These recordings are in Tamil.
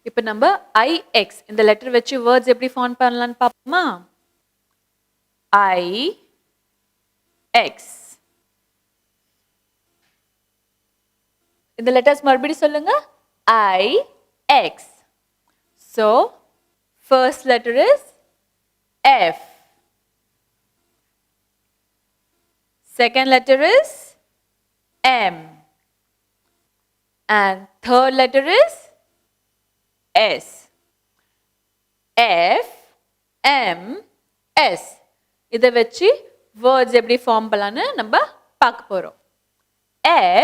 இப்போ நம்ம IX இந்த லெட்டர் வச்சு வேர்ட்ஸ் எப்படி ஃபார்ம் பண்ணலாம்னு பாப்போமா? IX. இந்த லெட்டர்ஸ் மறுபடியும் சொல்லுங்க. IX. So first letter is F. Second letter is M. And third letter is S. F, M, S. இதை வச்சு வேர்ட்ஸ் எப்படி ஃபார்ம் பண்ணலான்னு நம்ம பார்க்க போகிறோம்.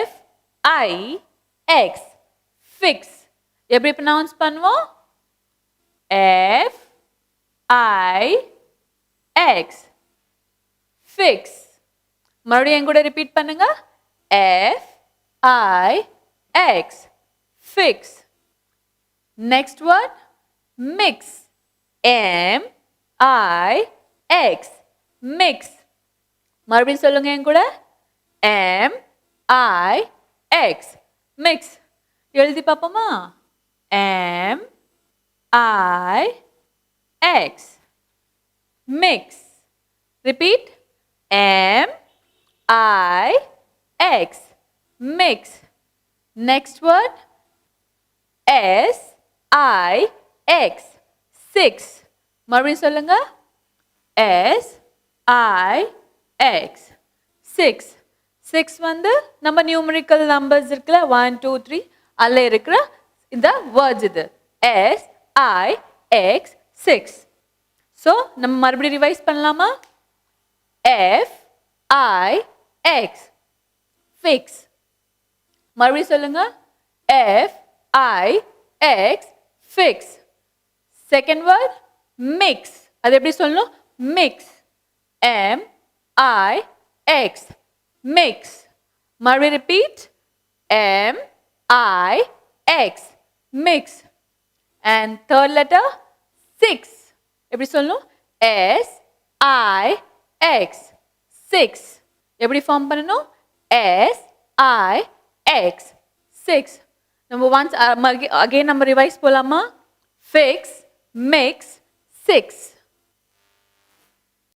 F, I, X. Fix. எப்படி ப்ரொனவுன்ஸ் பண்ணுவோம்? F, I, X. Fix. மறுபடியும் என் கூட ரிப்பீட் பண்ணுங்க. F, I, X. Fix. Next word, mix. M, I, X. Mix. மறுபடியும் சொல்லுங்க என் கூட. M, I, X. Mix. எழுதி பார்ப்போமா? M, I, X. Mix. Repeat. M, I, X. Mix. Next word, S, I, X. Six. மறுபடியும் சொல்லுங்க. S, I, X. Six. Six வந்து நம்ம நியூமரிக்கல் நம்பர்ஸ் இருக்குல்ல 1 2 3 அதில் இருக்கிற இந்த வேர்ட்ஸ் இது. S, I, X. 6. ஸோ நம்ம மறுபடியும் ரிவைஸ் பண்ணலாமா? F, I, X. Fix. மறுபடியும் சொல்லுங்க. F, I, X. Fix. Second word, mix. அது எப்படி சொல்லணும்? Mix. M, I, X. Mix. மறுபடியும் repeat. M, I, X. Mix. And third letter, 6. எப்படி சொல்லணும்? S, I, X. 6. எப்படி ஃபார்ம் பண்ணணும்? S, I, X. 6. நம்ம once again நம்ம ரிவைஸ் போலாமா? Fix, mix, 6.